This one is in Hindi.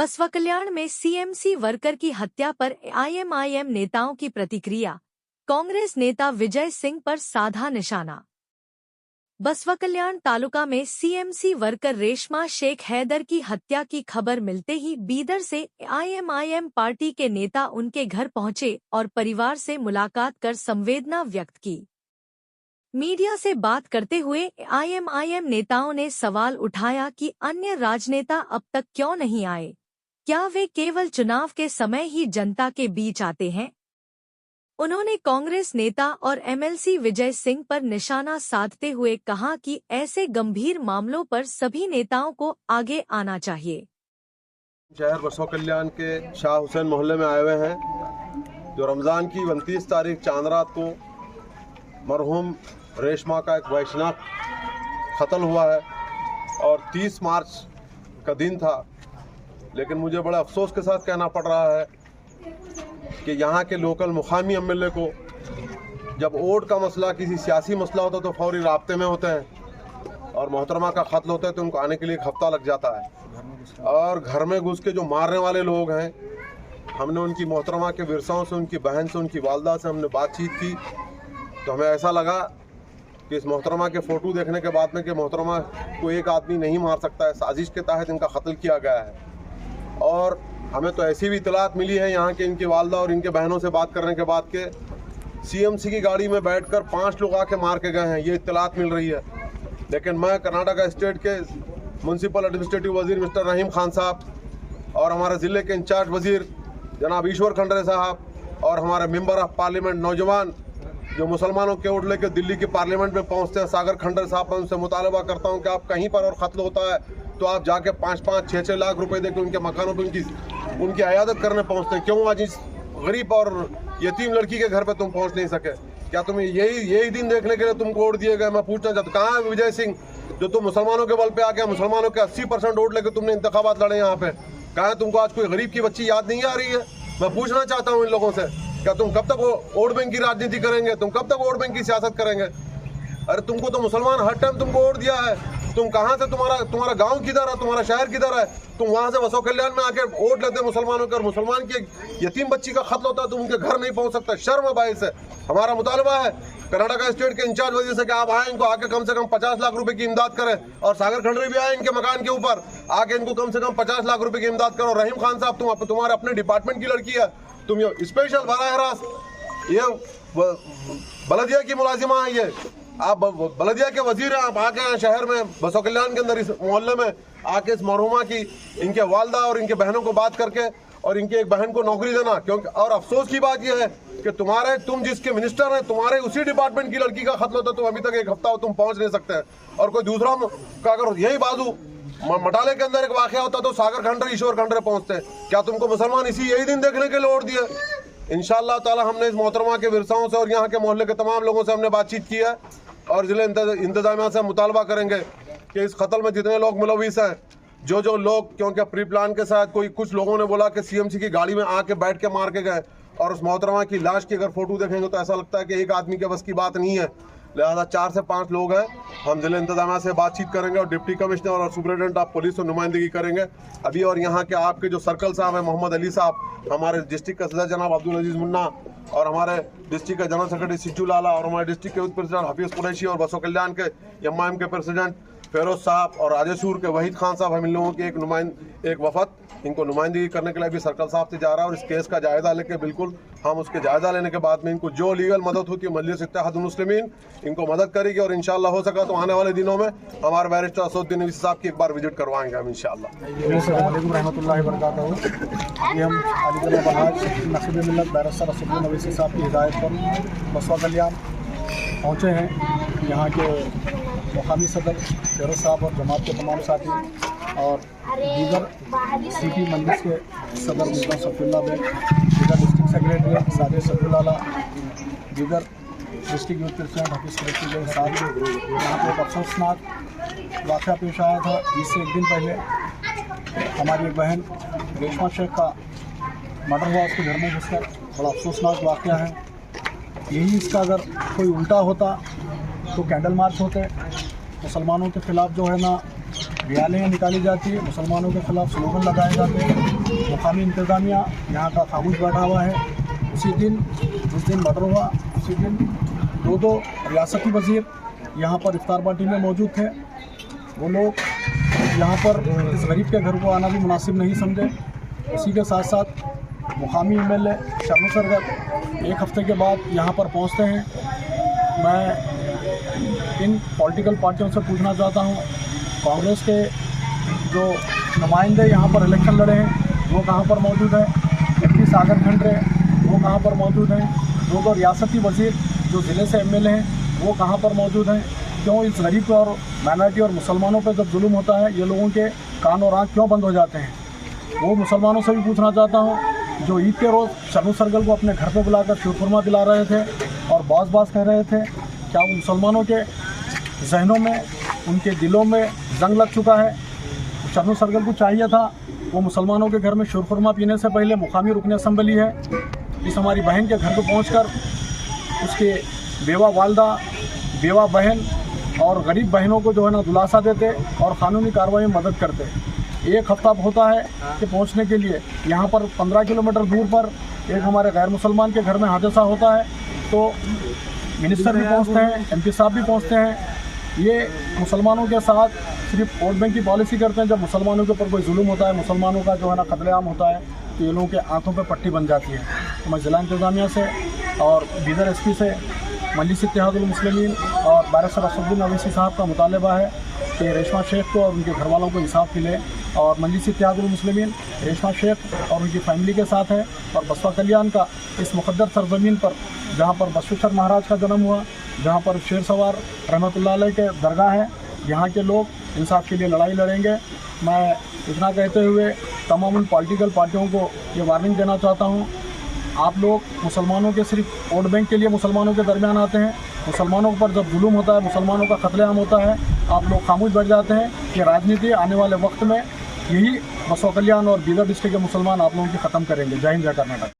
बसवा कल्याण में सीएमसी वर्कर की हत्या पर आईएमआईएम नेताओं की प्रतिक्रिया। कांग्रेस नेता विजय सिंह पर साधा निशाना। बसवा कल्याण तालुका में सीएमसी वर्कर रेशमा शेख हैदर की हत्या की खबर मिलते ही बीदर से आईएमआईएम पार्टी के नेता उनके घर पहुंचे और परिवार से मुलाकात कर संवेदना व्यक्त की। मीडिया से बात करते हुए आईएमआईएम नेताओं ने सवाल उठाया कि अन्य राजनेता अब तक क्यों नहीं आए, क्या वे केवल चुनाव के समय ही जनता के बीच आते हैं। उन्होंने कांग्रेस नेता और एमएलसी विजय सिंह पर निशाना साधते हुए कहा कि ऐसे गंभीर मामलों पर सभी नेताओं को आगे आना चाहिए। शहर बसवा कल्याण के शाह हुसैन मोहल्ले में आए हुए हैं। जो रमज़ान की 29 तारीख चांद रात को मरहूम रेशमा का एक वैष्णव कत्ल हुआ है और 30 मार्च का दिन था। लेकिन मुझे बड़े अफसोस के साथ कहना पड़ रहा है कि यहाँ के लोकल मुकामी एमएलए को जब वोट का मसला, किसी सियासी मसला होता तो फौरी राब्ते में होते हैं और मोहतरमा का कत्ल होता है तो उनको आने के लिए एक हफ्ता लग जाता है। और घर में घुस के जो मारने वाले लोग हैं, हमने उनकी मोहतरमा के विरसाओं से, उनकी बहन से, उनकी वालदा से हमने बातचीत की तो हमें ऐसा लगा कि इस मोहतरमा के फ़ोटो देखने के बाद में कि मोहतरमा को एक आदमी नहीं मार सकता है, साजिश के तहत इनका कत्ल किया गया है। और हमें तो ऐसी भी इतलात मिली है यहाँ के इनकी वालदा और इनके बहनों से बात करने के बाद के सीएमसी की गाड़ी में बैठकर 5 लोग आके मार के गए हैं, ये इतलात मिल रही है। लेकिन मैं कर्नाटका स्टेट के म्यूनसिपल एडमिनिस्ट्रेटिव वजीर मिस्टर रहीम खान साहब और हमारे ज़िले के इंचार्ज वजीर जनाब ईश्वर खंडरे साहब और हमारे मेंबर ऑफ पार्लियामेंट नौजवान जो मुसलमानों के वोट लेकर दिल्ली की पार्लियामेंट में पहुंचते हैं, सागर खंडर साहब, मैं उनसे मुतालबा करता हूं कि आप कहीं पर और कत्ल होता है तो आप जाके 5-5, 6-6 लाख रुपए देकर उनके मकानों पर उनकी अयादत करने पहुंचते हैं। क्यों आज इस गरीब और यतीम लड़की के घर पे तुम पहुंच नहीं सके? क्या तुम यही दिन देखने के लिए तुमको वोट दिए गए? मैं पूछना चाहता, कहाँ है विजय सिंह जो तुम मुसलमानों के बल पे आके मुसलमानों के 80% वोट लेकर तुमने इंतखाबात लड़े यहाँ पे? कहाँ है? तुमको आज कोई गरीब की बच्ची याद नहीं आ रही है? मैं पूछना चाहता हूँ इन लोगों से, क्या तुम कब तक वोट बैंक की राजनीति करेंगे? तुम कब तक वोट बैंक की सियासत करेंगे? अरे तुमको तो मुसलमान हर टाइम तुमको वोट दिया है। तुम कहाँ से, तुम्हारा गांव किधर है, तुम्हारा शहर किधर है? तुम वहाँ से बसवा कल्याण में आके वोट लेते मुसलमानों के और मुसलमान की यतीम बच्ची का कत्ल होता है, तुम उनके घर नहीं पहुँच सकता। शर्म है बाइस है। हमारा मुतालबा है कर्नाटका स्टेट के इंचार्ज वजीर से कि आप आए, इनको आके कम से कम 50 लाख रुपए की इमदाद करें। और सागर खंडरे भी आए इनके मकान के ऊपर, आके इनको कम से कम 50 लाख रुपए की इमदाद करो। रहीम खान साहब, तुम्हारे अपने डिपार्टमेंट की लड़की है, तुम ये स्पेशल बराह रास्त ये बलदिया की मुलाजिमा है, ये आप बलदिया के वजीर हैं, आप आके शहर में बसवा कल्याण के अंदर इस मोहल्ले में आके इस मरहुमा की, इनके वालदा और इनके बहनों को बात करके और इनकी एक बहन को नौकरी देना। क्योंकि और अफसोस की बात यह है कि तुम जिसके मिनिस्टर हैं, तुम्हारे उसी डिपार्टमेंट की लड़की का कत्ल होता तो अभी तक एक हफ्ता तुम पहुंच नहीं सकते हैं। और कोई दूसरा का अगर यही बाजू मटाले के अंदर एक वाकया होता तो सागर खंडर, ईश्वर खंडर पहुंचते। क्या तुमको मुसलमान यही दिन देखने के लिए वोट दिए? इंशाअल्लाह ताला हमने इस मोहतरमा के विरसाओं से और यहाँ के मोहल्ले के तमाम लोगों से हमने बातचीत की है और जिले इंतजामिया से मुतालबा करेंगे कि इस कत्ल में जितने लोग मुलविस हैं, जो लोग, क्योंकि प्री प्लान के साथ कुछ लोगों ने बोला कि सीएमसी की गाड़ी में आके बैठ के मार के गए और उस मोहतरमा की लाश की अगर फोटो देखेंगे तो ऐसा लगता है कि एक आदमी के बस की बात नहीं है। लिहाजा 4 से 5 लोग हैं। हम जिले इंतजामिया से बातचीत करेंगे और डिप्टी कमिश्नर और सुपरिटेंडेंट ऑफ पुलिस से नुमाइंदगी करेंगे अभी। और यहाँ के आपके जो सर्कल साहब हैं, मोहम्मद अली साहब, हमारे डिस्ट्रिक्ट का सदर जनाब अब्दुल अजीज मुन्ना और हमारे डिस्ट्रिक्ट का जनरल सेक्रेटरी सिचू लाला और हमारे डिस्ट्रिक्ट के यूथ प्रेसिडेंट हफीज़ कुरैशी और बसवा कल्याण के एमआईएम के प्रेसिडेंट फेरोज साहब और राजेशूर के वहीद खान साहब, हम इन लोगों की एक वफद इनको नुमाइंदगी करने के लिए भी सर्कल साहब से जा रहा है। और इस केस का जायजा लेके बिल्कुल हम उसके जायजा लेने के बाद में इनको जो लीगल मदद होती है मजलिस इत्तेहादुल मुस्लिमीन इनको मदद करेगी और इंशाअल्लाह हो सका तो आने वाले दिनों में हमारे बैरिस्टर असदुद्दीन नवीसी साहब की एक बार विजिट करवाएंगे हम इंशाअल्लाह। रहमतुल्लाहि व बरकातहू। ये हम अली बहाज नसीब मिल्लत बैरिस्टर असदुद्दीन नवीसी साहब की हिदायत पर बसवा कल्याण पहुँचे हैं। यहाँ के मुकामी सदर फेरोज साहब और जमात के तमाम साथी और दीगर सिटी मंदिर के सदर मिर्जा सफीउल्लाह बेग, दीगर डिस्ट्रिक्ट सेक्रेटरी सादे सफीउल्लाह, दीगर district youth president Hafeez Qureshi के साथ यहाँ पर एक अफसोसनाक वाक़या पेश आया था। इससे एक दिन पहले हमारी एक बहन रेशमा शेख का मर्डर हुआ, उसके घर में घुसकर। बड़ा अफसोसनाक वाक़या है। यही इसका अगर कोई उल्टा होता तो कैंडल मार्च होते, मुसलमानों के ख़िलाफ़ जो है ना रैलियाँ निकाली जाती है, मुसलमानों के खिलाफ स्लोगन लगाए जाते हैं। मुकामी इंतज़ामिया यहाँ का खामोश बैठा हुआ है। उसी दिन जिस दिन मर्डर हुआ उसी दिन दो रियासती वज़ीर यहाँ पर इफ्तार पार्टी में मौजूद थे। वो लोग यहाँ पर इस गरीब के घर को आना भी मुनासिब नहीं समझे। उसी के साथ साथ मुकामी एमएलए शर्नू सरगर एक हफ़्ते के बाद यहाँ पर पहुँचते हैं। मैं इन पॉलिटिकल पार्टियों से पूछना चाहता हूँ, कांग्रेस के जो नुमाइंदे यहाँ पर इलेक्शन लड़े हैं वो कहाँ पर मौजूद हैं? एमपी सागर खंडरे वो कहाँ पर मौजूद हैं? दो रियासती वज़ीर जो ज़िले से एमएलए हैं वो कहाँ पर मौजूद हैं? क्यों इस गरीब और माइनॉरिटी और मुसलमानों पर जब जुल्म होता है ये लोगों के कान और आँख क्यों बंद हो जाते हैं? वो मुसलमानों से भी पूछना चाहता हूँ जो ईद के रोज़ शर्नू सरगल को अपने घर पे बुलाकर शीरखुरमा दिला रहे थे और बास कह रहे थे, क्या वो मुसलमानों के जहनों में उनके दिलों में जंग लग चुका है? शर्नू सरगल को चाहिए था वो मुसलमानों के घर में शीरखुरमा पीने से पहले मुकामी रुकन असम्बली है इस हमारी बहन के घर को पहुंचकर उसके बेवा वालदा, बेवा बहन और गरीब बहनों को जो है ना दिलासा देते और क़ानूनी कार्रवाई में मदद करते। एक हफ्ता होता है कि पहुंचने के लिए यहाँ पर 15 किलोमीटर दूर पर एक हमारे गैर मुसलमान के घर में हादसा होता है तो मिनिस्टर भी पहुँचते हैं, एमपी साहब भी पहुँचते हैं। ये मुसलमानों के साथ सिर्फ वोट बैंक की पॉलिसी करते हैं। जब मुसलमानों के ऊपर कोई जुल्म होता है, मुसलमानों का जो है ना कत्लेआम होता है तो ये लोगों के आंखों पे पट्टी बन जाती है। तो मैं ज़िला इंतज़ामिया से और बीदर एसपी से मजलिस इत्तेहादुल मुस्लिमीन और बैरिस्टर असदुद्दीन अवैसी साहब का मुतालबा है कि रेशमा शेख को और उनके घर वालों को इंसाफ मिले। और मजलिस इत्तेहादुल मुस्लिमीन रेशमा शेख और उनकी फैमिली के साथ है और बसवा कल्याण का इस मुक़द्दर सरज़मीन पर जहाँ पर बसवेश्वर महाराज का जन्म हुआ, जहाँ पर शेर सवार रहमतुल्लाह अलैह के दरगाह है, यहाँ के लोग इंसाफ के लिए लड़ाई लड़ेंगे। मैं इतना कहते हुए तमाम उन पॉलिटिकल पार्टियों को ये वार्निंग देना चाहता हूँ, आप लोग मुसलमानों के सिर्फ वोट बैंक के लिए मुसलमानों के दरमियान आते हैं। मुसलमानों पर जब जुल्म होता है, मुसलमानों का कत्लेआम होता है, आप लोग खामोश बैठ जाते हैं। कि राजनीति आने वाले वक्त में यही बसवा कल्याण और बीदर डिस्ट्रिक्ट के मुसलमान आप लोगों की ख़त्म करेंगे। जय हिंद, जय कर्नाटक।